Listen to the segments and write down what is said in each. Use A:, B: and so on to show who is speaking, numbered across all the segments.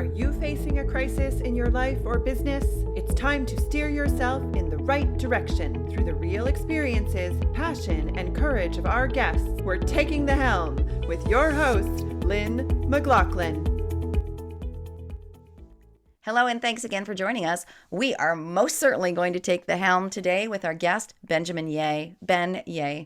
A: Are you facing a crisis in your life or business? It's time to steer yourself in the right direction through the real experiences, passion, and courage of our guests. We're taking the helm with your host, Lynn McLaughlin.
B: Hello, and thanks again for joining us. We are most certainly going to take the helm today with our guest, Benjamin Yeh. Ben Yeh.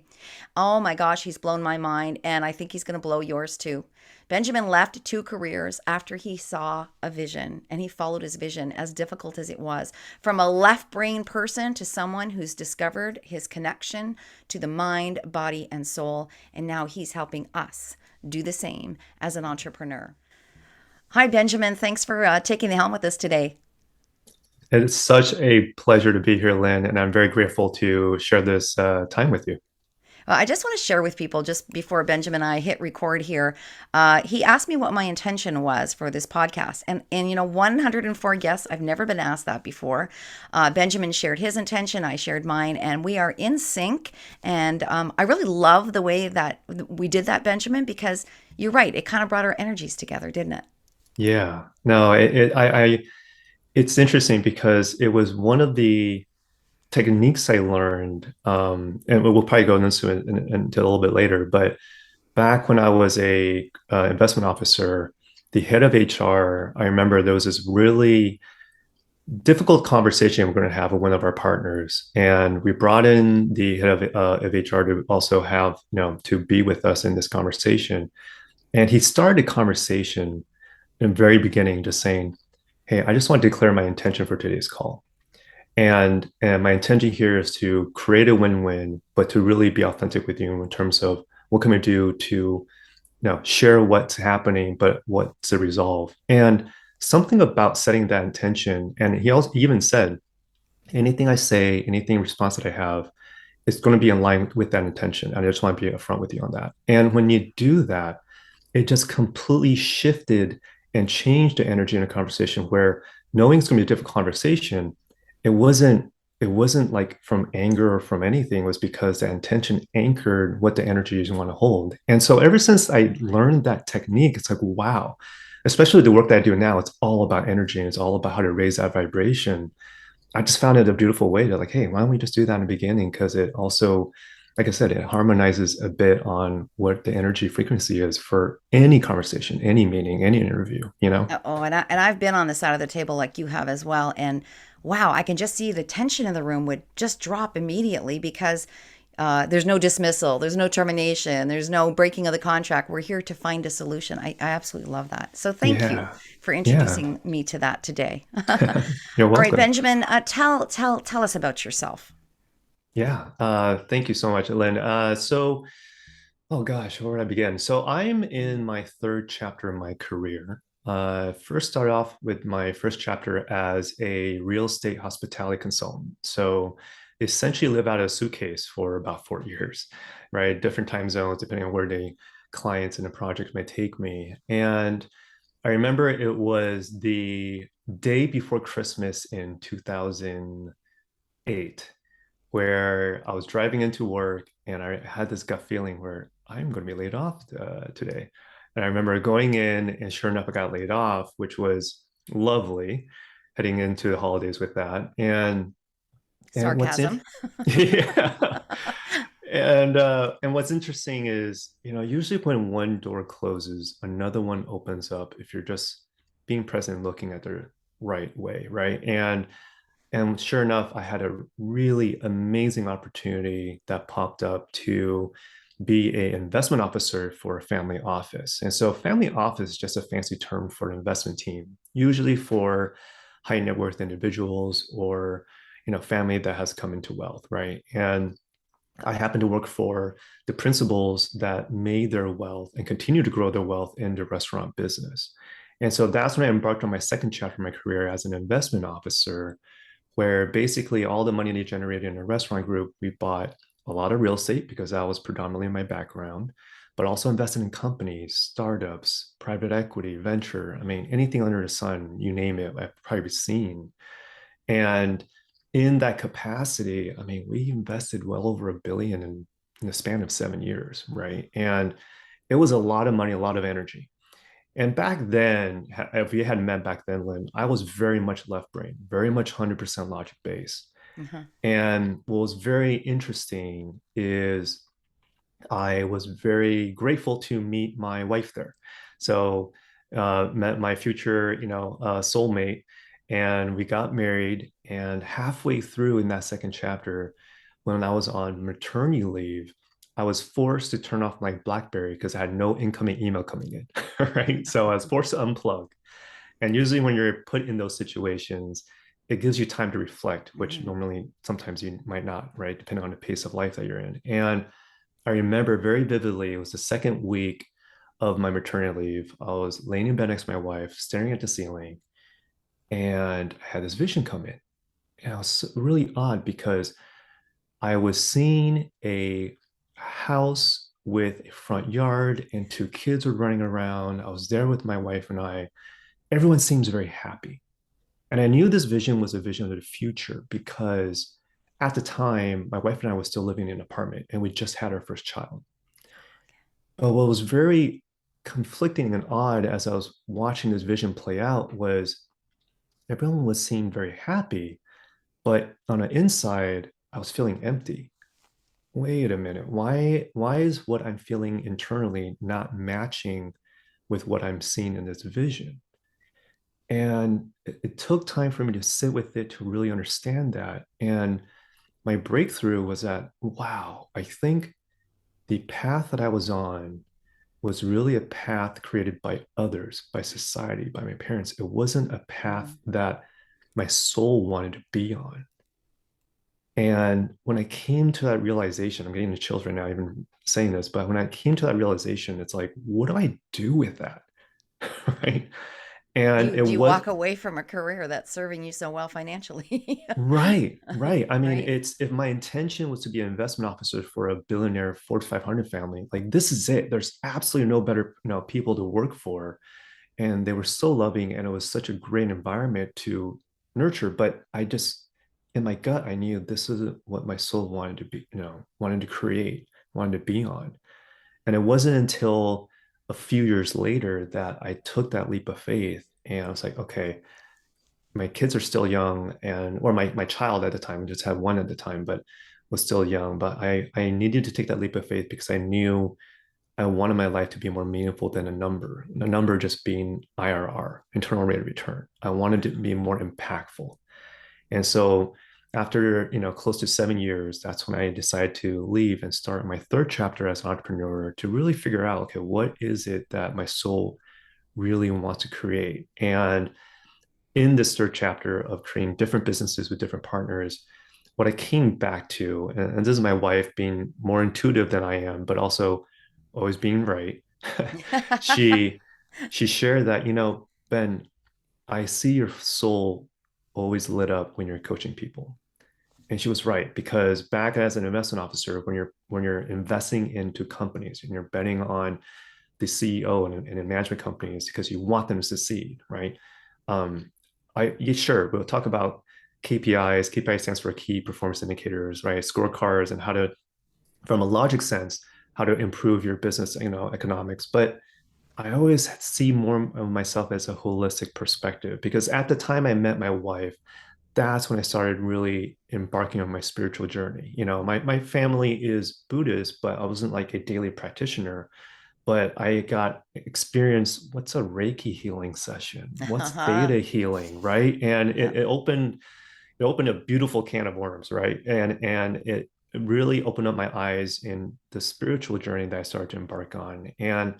B: Oh my gosh, he's blown my mind, and I think he's going to blow yours too. Benjamin left 2 careers after he saw a vision, and he followed his vision, as difficult as it was. From a left brain person to someone who's discovered his connection to the mind, body, and soul, and now he's helping us do the same as an entrepreneur. Hi, Benjamin. Thanks for taking the helm with us today.
C: It's such a pleasure to be here, Lynn, and I'm very grateful to share this time with you.
B: I just want to share with people just before Benjamin and I hit record here. He asked me what my intention was for this podcast. And 104 guests, I've never been asked that before. Benjamin shared his intention, I shared mine, and we are in sync. And I really love the way that we did that, Benjamin, because you're right. It kind of brought our energies together, didn't it?
C: Yeah, no, it's interesting because it was one of the techniques I learned, and we'll probably go into it into a little bit later. But back when I was a investment officer, the head of HR, I remember there was this really difficult conversation we're going to have with one of our partners, and we brought in the head of HR to also have to be with us in this conversation. And he started the conversation in the very beginning, just saying, "Hey, I just want to declare my intention for today's call. And my intention here is to create a win-win, but to really be authentic with you in terms of what can we do to share what's happening, but what's the resolve." And something about setting that intention, and he also even said, anything I say, anything response that I have, is going to be in line with that intention. And I just want to be upfront with you on that. And when you do that, it just completely shifted and changed the energy in a conversation where knowing it's going to be a difficult conversation, it wasn't like from anger or from anything. It was because the intention anchored what the energy you want to hold. And so ever since I learned that technique, it's like, wow, especially the work that I do now, it's all about energy and it's all about how to raise that vibration. I just found it a beautiful way to like, hey, why don't we just do that in the beginning? Because it also, like I said, it harmonizes a bit on what the energy frequency is for any conversation, any meeting, any interview.
B: Oh, and I've been on the side of the table like you have as well. And wow, I can just see the tension in the room would just drop immediately because there's no dismissal, there's no termination, there's no breaking of the contract. We're here to find a solution. I absolutely love that. So thank you
C: Yeah.
B: for
C: Yeah.
B: introducing me to that today.
C: You're
B: All right,
C: welcome.
B: Benjamin, tell us about yourself.
C: Yeah. Thank you so much, Lynn. Oh gosh, where would I begin? So I'm in my third chapter of my career. First started off with my first chapter as a real estate hospitality consultant. So essentially live out of a suitcase for about 4 years, right? Different time zones, depending on where the clients and the project may take me. And I remember it was the day before Christmas in 2008 where I was driving into work and I had this gut feeling where I'm going to be laid off today. And I remember going in, and sure enough, I got laid off, which was lovely, heading into the holidays with that. And what's in
B: Sarcasm.
C: yeah. And what's interesting is, usually when one door closes, another one opens up if you're just being present and looking at the right way, right? And sure enough, I had a really amazing opportunity that popped up to be an investment officer for a family office. And so family office is just a fancy term for an investment team, usually for high net worth individuals or family that has come into wealth, right? And I happen to work for the principals that made their wealth and continue to grow their wealth in the restaurant business. And so that's when I embarked on my second chapter of my career as an investment officer, where basically all the money they generated in a restaurant group, we bought a lot of real estate because that was predominantly my background, but also invested in companies, startups, private equity, venture. I mean, anything under the sun, you name it, I've probably seen. And in that capacity, I mean, we invested well over $1 billion in the span of 7 years, right? And it was a lot of money, a lot of energy. And back then, if we had met back then, Lynn, I was very much left brain, very much 100% logic based.
B: Uh-huh.
C: And what was very interesting is I was very grateful to meet my wife there. So met my future, soulmate, and we got married. And halfway through in that second chapter, when I was on maternity leave, I was forced to turn off my BlackBerry because I had no incoming email coming in. Right. So I was forced to unplug. And usually when you're put in those situations, it gives you time to reflect, which
B: Mm-hmm.
C: normally sometimes you might not, right? Depending on the pace of life that you're in. And I remember very vividly, it was the second week of my maternity leave. I was laying in bed next to my wife, staring at the ceiling, and I had this vision come in. And it was really odd because I was seeing a house with a front yard and two kids were running around. I was there with my wife and I. Everyone seems very happy. And I knew this vision was a vision of the future because at the time, my wife and I were still living in an apartment and we just had our first child. But what was very conflicting and odd as I was watching this vision play out was everyone was seeming very happy, but on the inside, I was feeling empty. Wait a minute, why is what I'm feeling internally not matching with what I'm seeing in this vision? And it took time for me to sit with it to really understand that. And my breakthrough was that, wow, I think the path that I was on was really a path created by others, by society, by my parents. It wasn't a path that my soul wanted to be on. And when I came to that realization, I'm getting the chills right now, even saying this, but when I came to that realization, it's like, what do I do with that? Right.
B: Do
C: And
B: you
C: it
B: do you
C: was
B: walk away from a career that's serving you so well financially?
C: right, right. I mean,
B: Right?
C: it's if my intention was to be an investment officer for a billionaire Fortune 500 family, like this is it. There's absolutely no better, people to work for. And they were so loving and it was such a great environment to nurture. But I just, in my gut, I knew this is what my soul wanted to be, wanted to create, wanted to be on. And it wasn't until a few years later that I took that leap of faith and I was like, okay, my kids are still young and or my child at the time, just had one at the time, but was still young. But I needed to take that leap of faith because I knew I wanted my life to be more meaningful than a number just being IRR, internal rate of return. I wanted to be more impactful. And so after, close to 7 years, that's when I decided to leave and start my third chapter as an entrepreneur to really figure out, okay, what is it that my soul really wants to create? And in this third chapter of creating different businesses with different partners, what I came back to, and this is my wife being more intuitive than I am, but also always being right. she she shared that, Ben, I see your soul always lit up when you're coaching people. And she was right because back as an investment officer, when you're investing into companies and you're betting on the CEO and in management companies because you want them to succeed, right? Um, sure, we'll talk about KPIs. KPI stands for key performance indicators, right? Scorecards and how to, from a logic sense, how to improve your business, economics. But I always see more of myself as a holistic perspective because at the time I met my wife, that's when I started really embarking on my spiritual journey. My family is Buddhist, but I wasn't like a daily practitioner. But I got experience. What's a Reiki healing session? What's
B: Uh-huh.
C: theta healing, right? And
B: Yep.
C: it opened a beautiful can of worms, right? And it really opened up my eyes in the spiritual journey that I started to embark on. And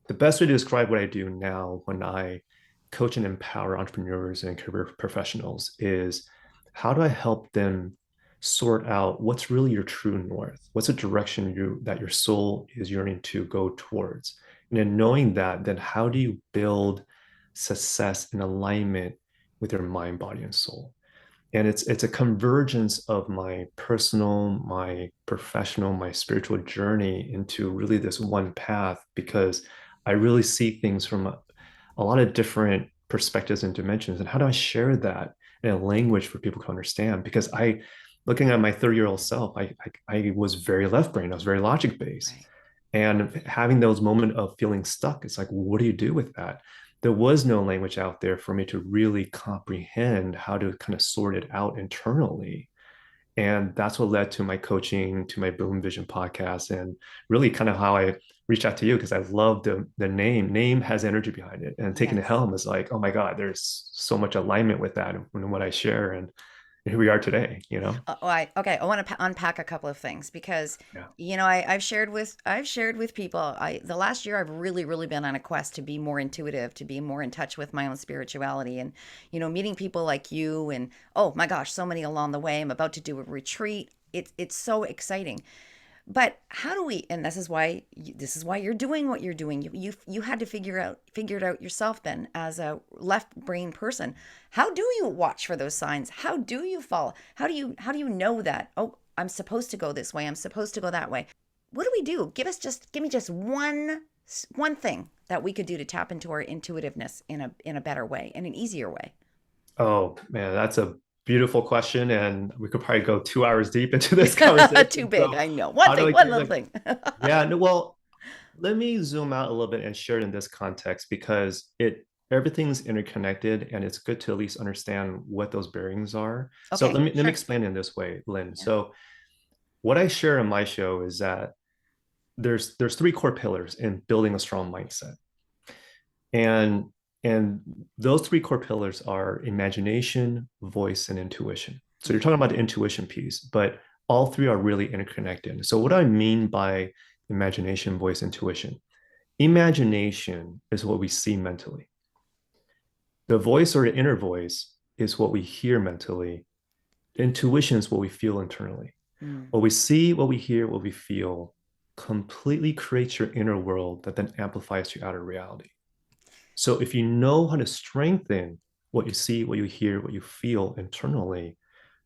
C: the best way to describe what I do now when I coach and empower entrepreneurs and career professionals is how do I help them sort out what's really your true north? What's a direction that your soul is yearning to go towards? And then knowing that, then how do you build success in alignment with your mind, body, and soul? And it's a convergence of my personal, my professional, my spiritual journey into really this one path because I really see things from a lot of different perspectives and dimensions. And how do I share that in a language for people to understand? Because looking at my 30-year-old self, I was very left brain. I was very logic based.
B: Right.
C: And having those moments of feeling stuck, it's like, what do you do with that? There was no language out there for me to really comprehend how to kind of sort it out internally. And that's what led to my coaching, to my Boom Vision podcast, and really kind of how I reached out to you because I love the name. Name has energy behind it. And taking the
B: Yes.
C: helm is like, oh my God, there's so much alignment with that and what I share. And here we are today, you know?
B: Okay. I want to unpack a couple of things because,
C: Yeah.
B: I've shared with people. The last year I've really been on a quest to be more intuitive, to be more in touch with my own spirituality, and meeting people like you, and oh my gosh, so many along the way. I'm about to do a retreat. It's so exciting. But how do we? And this is why you're doing what you're doing. You had to figure it out yourself, Ben, as a left brain person. How do you watch for those signs? How do you follow? How do you know that? Oh, I'm supposed to go this way. I'm supposed to go that way. What do we do? Give me just one thing that we could do to tap into our intuitiveness in a better way, in an easier way.
C: Oh man, that's a beautiful question. And we could probably go 2 hours deep into this
B: Too
C: conversation.
B: big,
C: So
B: I know. One
C: how do
B: thing,
C: I
B: one
C: give
B: little
C: like,
B: thing.
C: yeah, no, well, let me zoom out a little bit and share it in this context because everything's interconnected and it's good to at least understand what those bearings are. So
B: Okay,
C: let me
B: sure.
C: explain it in this way, Lynn.
B: Yeah.
C: So what I share in my show is that there's three core pillars in building a strong mindset. And and those three core pillars are imagination, voice, and intuition. So you're talking about the intuition piece, but all three are really interconnected. So what do I mean by imagination, voice, intuition? Imagination is what we see mentally. The voice or the inner voice is what we hear mentally. Intuition is what we feel internally.
B: Mm.
C: What we see, what we hear, what we feel completely creates your inner world that then amplifies your outer reality. So if you know how to strengthen what you see, what you hear, what you feel internally,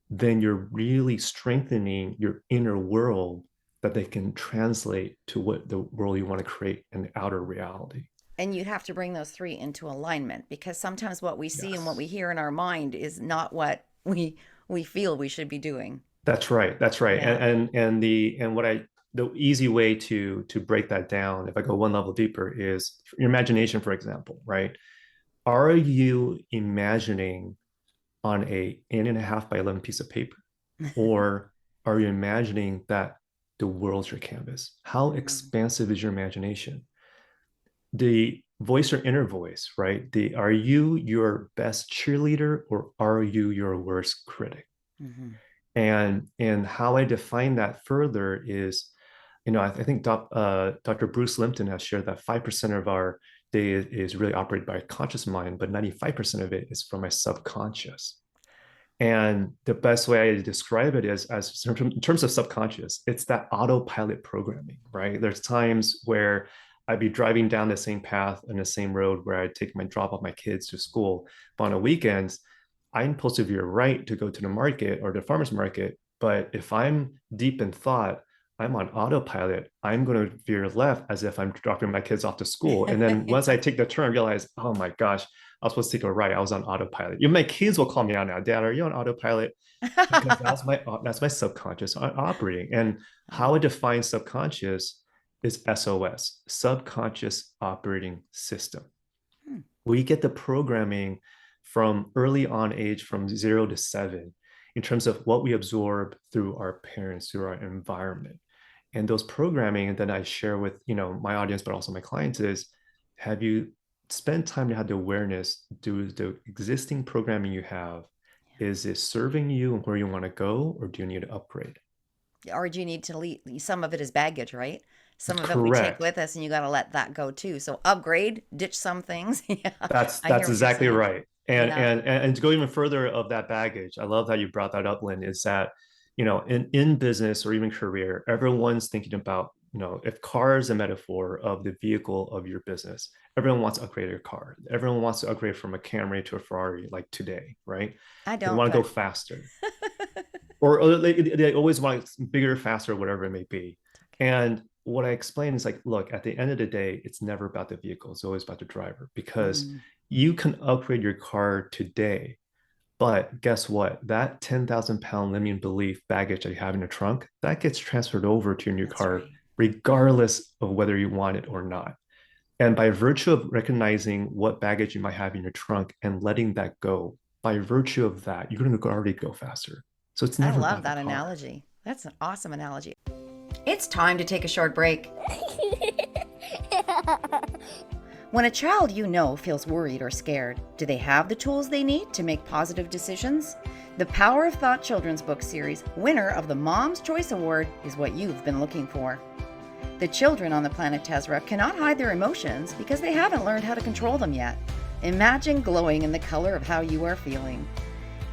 C: then you're really strengthening your inner world that they can translate to what the world you want to create in the outer reality.
B: And you'd have to bring those three into alignment because sometimes what we see and what
C: Yes.
B: we hear in our mind is not what we feel we should be doing.
C: That's right. That's right.
B: Yeah.
C: And what I the easy way to break that down, if I go one level deeper, is your imagination, for example, right? Are you imagining on a 8.5 by 11 piece of paper, or are you imagining that the world's your canvas? How
B: Mm-hmm.
C: expansive is your imagination? The voice or inner voice, right? The Are you your best cheerleader or are you your worst critic?
B: Mm-hmm.
C: And how I define that further is, I think Dr. Bruce Limpton has shared that 5% of our day is really operated by a conscious mind, but 95% of it is from my subconscious. And the best way I describe it is as in terms of subconscious, it's that autopilot programming, right? There's times where I'd be driving down the same path and the same road where I take my drop off my kids to school. But on the weekends, I'm supposed to veer right to go to the market or the farmer's market. But if I'm deep in thought, I'm on autopilot. I'm going to veer left as if I'm dropping my kids off to school. And then once I take the turn, I realize, oh my gosh, I was supposed to take a right. I was on autopilot. Even my kids will call me out now. Dad, are you on autopilot? Because that's my subconscious operating. And how I define subconscious is SOS, subconscious operating system.
B: Hmm.
C: We get the programming from early on age, from 0 to 7, in terms of what we absorb through our parents, through our environment. And those programming that I share with my audience, but also my clients is, have you spent time to have the awareness, do the existing programming you have, is it serving you and where you want to go, or do you need to upgrade?
B: Or do you need to leave? Some of it is baggage, right? Some of it we take
C: Correct.
B: with us, and you got to let that go too. So upgrade, ditch some things. Yeah,
C: That's
B: I hear
C: that's
B: what you're
C: exactly
B: saying.
C: right. And
B: Yeah.
C: and and to go even further of that baggage, I love how you brought that up, Lynn, is that, in business or even career, everyone's thinking about, if car is a metaphor of the vehicle of your business, everyone wants to upgrade their car. Everyone wants to upgrade from a Camry to a Ferrari like today, right?
B: I
C: They
B: don't,
C: want to go
B: but
C: faster. Or they always want bigger, faster, whatever it may be. And what I explain is like, look, at the end of the day, it's never about the vehicle. It's always about the driver, because
B: mm,
C: you can upgrade your car today. But guess what? That 10,000 pound limiting belief baggage that you have in the trunk, that gets transferred over to your new
B: that's
C: car
B: right.
C: regardless of whether you want it or not. And by virtue of recognizing what baggage you might have in your trunk and letting that go, by virtue of that, you're going to already go faster. So it's
B: I
C: never
B: love
C: about the
B: that
C: car.
B: analogy. That's an awesome analogy. It's time to take a short break. When a child you know feels worried or scared, do they have the tools they need to make positive decisions? The Power of Thought children's book series, winner of the Mom's Choice Award, is what you've been looking for. The children on the planet Tezra cannot hide their emotions because they haven't learned how to control them yet. Imagine glowing in the color of how you are feeling.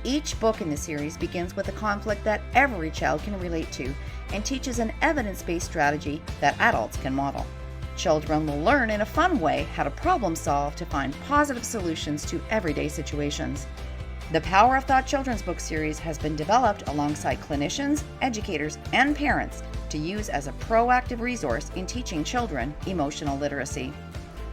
B: Each book in the series begins with a conflict that every child can relate to and teaches an evidence-based strategy that adults can model. Children will learn in a fun way how to problem solve to find positive solutions to everyday situations. The Power of Thought children's book series has been developed alongside clinicians, educators, and parents to use as a proactive resource in teaching children emotional literacy.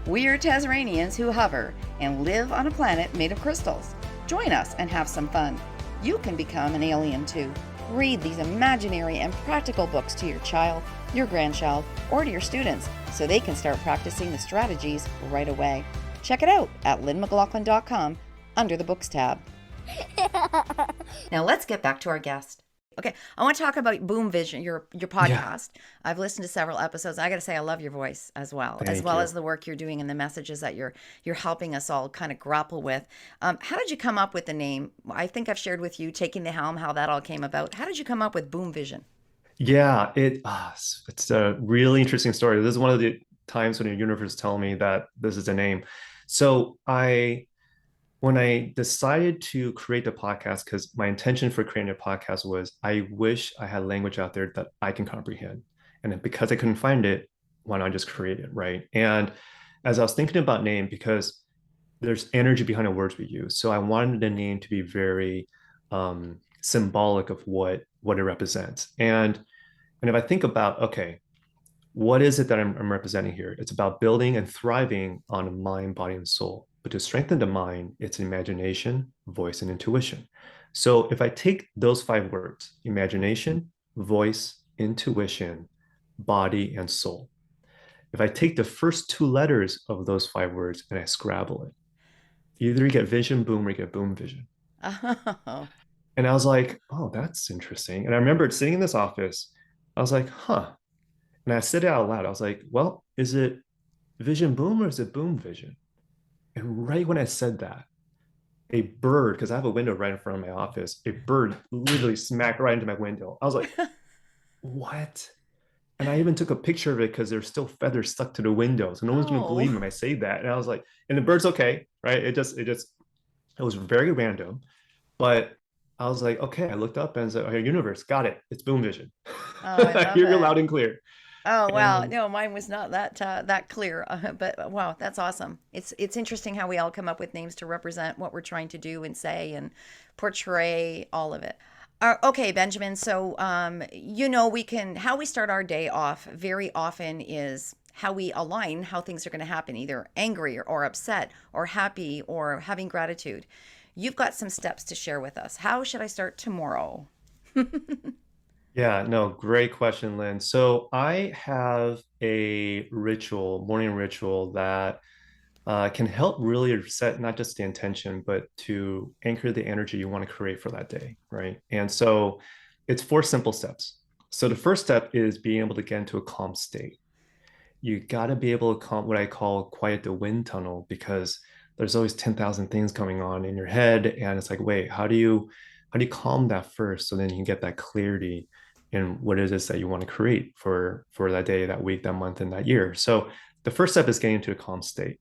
B: We're Tezranians who hover and live on a planet made of crystals. Join us and have some fun. You can become an alien too. Read these imaginary and practical books to your child, your grandchild, or to your students so they can start practicing the strategies right away. Check it out at lynnmclaughlin.com under the Books tab. Now let's get back to our guest. Okay, I want to talk about Boom Vision, your
C: Yeah.
B: podcast. I've listened to several episodes. I got to say, I love your voice as well
C: Thank you.
B: as the work you're doing and the messages that you're helping us all kind of grapple with. How did you come up with the name? I think I've shared with you taking the helm, how that all came about. How did you come up with Boom Vision?
C: Yeah, it's a really interesting story. This is one of the times when the universe tell me that this is the name. So when I decided to create the podcast, because my intention for creating a podcast was I wish I had language out there that I can comprehend. And then because I couldn't find it, why not just create it, right? And as I was thinking about name, because there's energy behind the words we use. So I wanted the name to be very symbolic of what it represents. And if I think about, okay, what is it that I'm representing here? It's about building and thriving on mind, body, and soul. But to strengthen the mind, it's imagination, voice, and intuition. So if I take those five words, imagination, voice, intuition, body, and soul, if I take the first two letters of those five words and I scrabble it, either you get vision boom or you get boom vision.
B: Oh,
C: And I was like, oh, that's interesting. And I remember sitting in this office, I was like, huh. And I said it out loud. I was like, well, is it vision boom or is it boom vision? And right when I said that, a bird, because I have a window right in front of my office, a bird literally smacked right into my window. I was like, what? And I even took a picture of it because there's still feathers stuck to the window. So no one's gonna believe
B: oh,
C: me when I say that. And I was like, and the bird's okay, right? It was very random. But I was like, okay, I looked up and said, okay, universe, got it. It's boom vision.
B: oh, I
C: I
B: love
C: hear you
B: it.
C: loud and clear.
B: Oh wow,
C: And
B: no, mine was not that clear. But wow, that's awesome. It's interesting how we all come up with names to represent what we're trying to do and say and portray all of it. Okay, Benjamin. So we can how we start our day off very often is how we align how things are going to happen, either angry or upset or happy or having gratitude. You've got some steps to share with us. How should I start tomorrow?
C: yeah, no, great question, Lynn. So I have a ritual, morning ritual that can help really set not just the intention, but to anchor the energy you want to create for that day, right? And so it's four simple steps. So the first step is being able to get into a calm state. You got to be able to calm what I call quiet the wind tunnel because there's always 10,000 things going on in your head. And it's like, wait, how do you calm that first so then you can get that clarity in what it is that you want to create for that day, that week, that month, and that year. So the first step is getting into a calm state.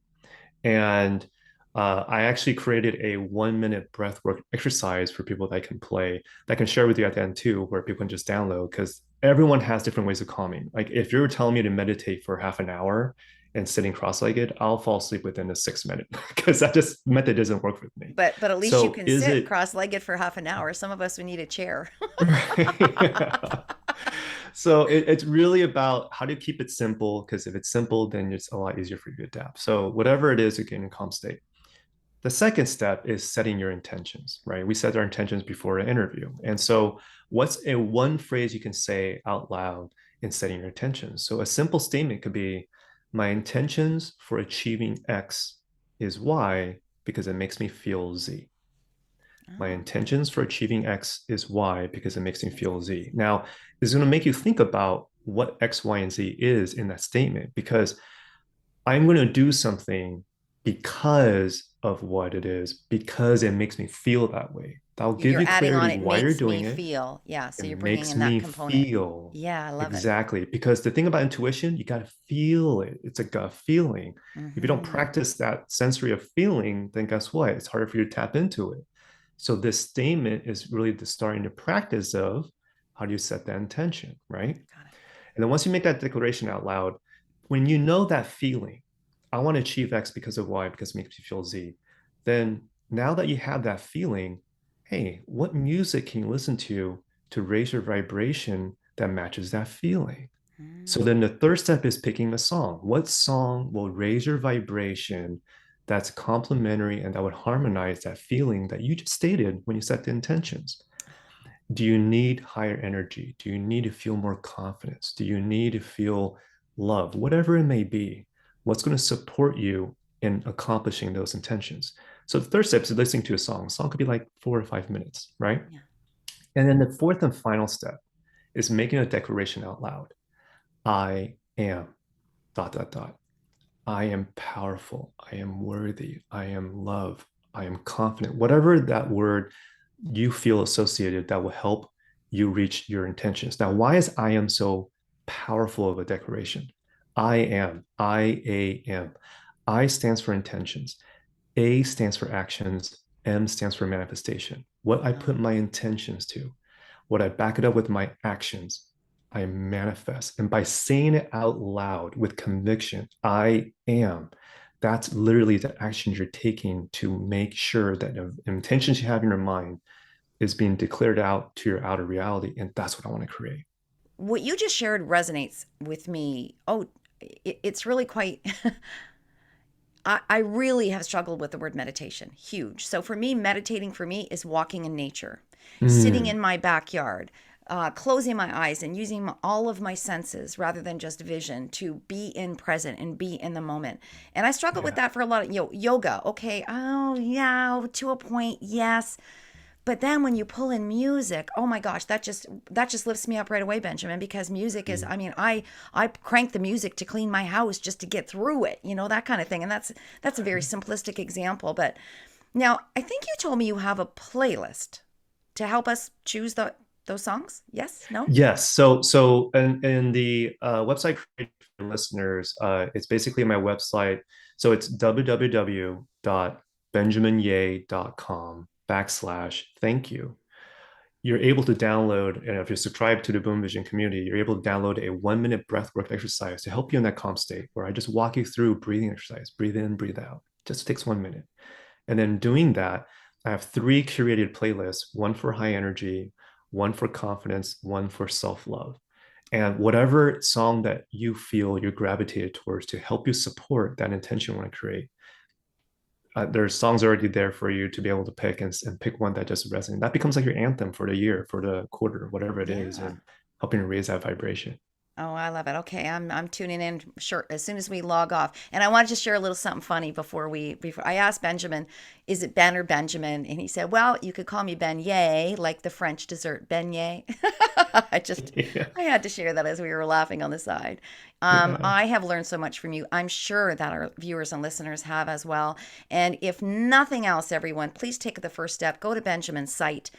C: And I actually created a 1 minute breath work exercise for people that can play, that can share with you at the end too, where people can just download because everyone has different ways of calming. Like if you're telling me to meditate for half an hour and sitting cross-legged, I'll fall asleep within the 6 minute because that just method doesn't work with me.
B: But at least you
C: So
B: can
C: is
B: sit
C: it
B: cross-legged for half an hour. Some of us would need a chair.
C: right? So it's really about how to keep it simple because if it's simple, then it's a lot easier for you to adapt. So whatever it is, you get in a calm state. The second step is setting your intentions, right? We set our intentions before an interview. And so, what's a one phrase you can say out loud in setting your intentions. So a simple statement could be, my intentions for achieving X is Y because it makes me feel Z. My
B: Oh,
C: intentions for achieving X is Y because it makes me feel Z. Now, it's going to make you think about what X, Y, and Z is in that statement, because I'm going to do something because of what it is, because it makes me feel that way. That'll give
B: you're
C: you
B: adding on
C: clarity
B: it
C: why you're
B: makes me
C: doing it.
B: feel. Yeah,
C: It
B: so you're bringing
C: makes
B: in that
C: me
B: component.
C: feel.
B: Yeah, I love it.
C: Exactly. Because the thing about intuition, you got to feel it. It's a gut feeling. If you don't
B: Hmm.
C: practice that sensory of feeling, then guess what? It's harder for you to tap into it. So this statement is really the starting the practice of how do you set that intention, right?
B: Got it.
C: And then once you make that declaration out loud, when you know that feeling, I want to achieve X because of Y, because it makes me feel Z, then now that you have that feeling, hey, what music can you listen to raise your vibration that matches that feeling? So
B: Mm.
C: then the third step is picking a song. What song will raise your vibration that's complementary and that would harmonize that feeling that you just stated when you set the intentions? Do you need higher energy? Do you need to feel more confidence? Do you need to feel love? Whatever it may be, what's going to support you in accomplishing those intentions? So the third step is listening to a song. A song could be like 4 or 5 minutes, right?
B: Yeah.
C: And then the fourth and final step is making a declaration out loud. I am dot dot dot. I am powerful. I am worthy. I am love. I am confident. Whatever that word you feel associated that will help you reach your intentions. Now, why is I am so powerful of a declaration? I am. I am. I stands for intentions. A stands for actions. M stands for manifestation. What I put my intentions to, what I back it up with my actions, I manifest. And by saying it out loud with conviction, I am, that's literally the actions you're taking to make sure that the intentions you have in your mind is being declared out to your outer reality. And that's what I want to create.
B: What you just shared resonates with me. Oh, it's really quite. I really have struggled with the word meditation. Huge. So for me, meditating for me is walking in nature, sitting
C: Mm,
B: in my backyard, closing my eyes and using all of my senses rather than just vision to be in present and be in the moment. And I struggle with
C: yeah.
B: that for a lot of yoga. Okay, oh yeah, to a point, yes. But then when you pull in music, oh my gosh, that just lifts me up right away, Benjamin, because music is,
C: Mm.
B: I mean, I crank the music to clean my house just to get through it, that kind of thing. And that's a very simplistic example, but now I think you told me you have a playlist to help us choose those songs. Yes? No?
C: Yes. So in the website for listeners, it's basically my website. So it's www.benjaminye.com/thank you. You're able to download, and if you're subscribed to the Boom Vision community, you're able to download a 1 minute breathwork exercise to help you in that calm state where I just walk you through breathing exercise, breathe in, breathe out. Just takes 1 minute. And then doing that, I have three curated playlists, one for high energy, one for confidence, one for self-love. And whatever song that you feel you're gravitated towards to help you support that intention you want to create, there's songs already there for you to be able to pick and pick one that just resonates. That becomes like your anthem for the year, for the quarter, whatever it is,
B: Yeah.
C: and helping to raise that vibration.
B: Oh, I love it. Okay, I'm tuning in sure as soon as we log off. And I wanted to share a little something funny before I asked Benjamin, is it Ben or Benjamin? And he said, "Well, you could call me Beignet, like the French dessert beignet." I just
C: Yeah.
B: I had to share that as we were laughing on the side.
C: Yeah.
B: I have learned so much from you. I'm sure that our viewers and listeners have as well. And if nothing else, everyone, please take the first step. Go to Benjamin's site.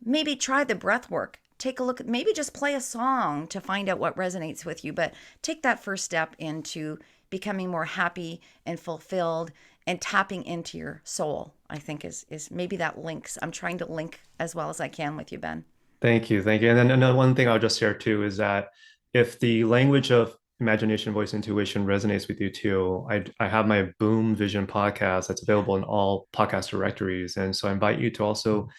B: Maybe try the breath work. Take a look at maybe just play a song to find out what resonates with you, but take that first step into becoming more happy and fulfilled and tapping into your soul. I think is maybe that links. I'm trying to link as well as I can with you, Ben.
C: Thank you. Thank you. And then another one thing I'll just share too is that if the language of imagination, voice, intuition resonates with you too, I have my Boom Vision podcast that's
B: Yeah.
C: available in all podcast directories. And so I invite you to also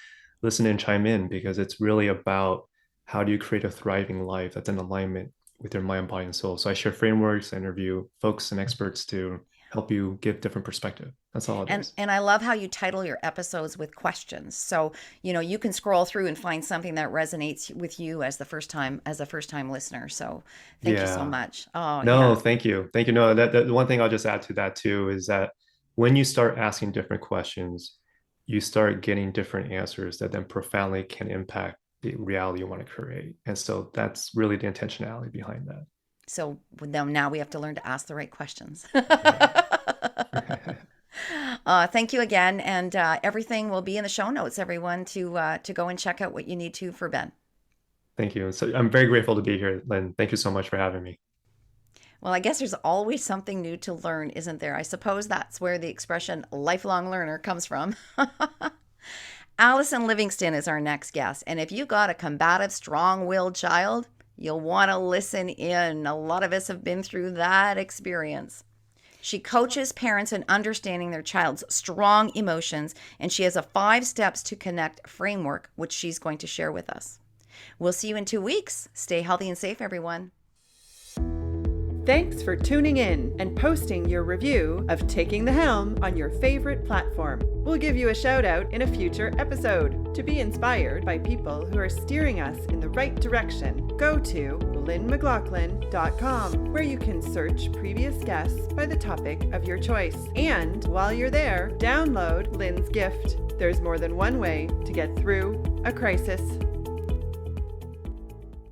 C: listen and chime in, because it's really about how do you create a thriving life that's in alignment with your mind, body, and soul. So I share frameworks, I interview folks and experts to help you give different perspective. That's all it is.
B: And I love how you title your episodes with questions. So, you can scroll through and find something that resonates with you as a first time listener. So thank you so much. Oh,
C: no,
B: yeah.
C: thank you. Thank you. No, that one thing I'll just add to that too is that when you start asking different questions, you start getting different answers that then profoundly can impact the reality you want to create. And so that's really the intentionality behind that.
B: So now we have to learn to ask the right questions. Thank you again. And everything will be in the show notes, everyone, to go and check out what you need to for Ben.
C: Thank you. So I'm very grateful to be here, Lynn. Thank you so much for having me.
B: Well, I guess there's always something new to learn, isn't there? I suppose that's where the expression lifelong learner comes from. Allison Livingston is our next guest. And if you got a combative, strong-willed child, you'll want to listen in. A lot of us have been through that experience. She coaches parents in understanding their child's strong emotions, and she has a 5 steps to connect framework, which she's going to share with us. We'll see you in 2 weeks. Stay healthy and safe, everyone.
A: Thanks for tuning in and posting your review of Taking the Helm on your favorite platform. We'll give you a shout out in a future episode. To be inspired by people who are steering us in the right direction, go to lynnmclaughlin.com, where you can search previous guests by the topic of your choice. And while you're there, download Lynn's gift. There's more than one way to get through a crisis.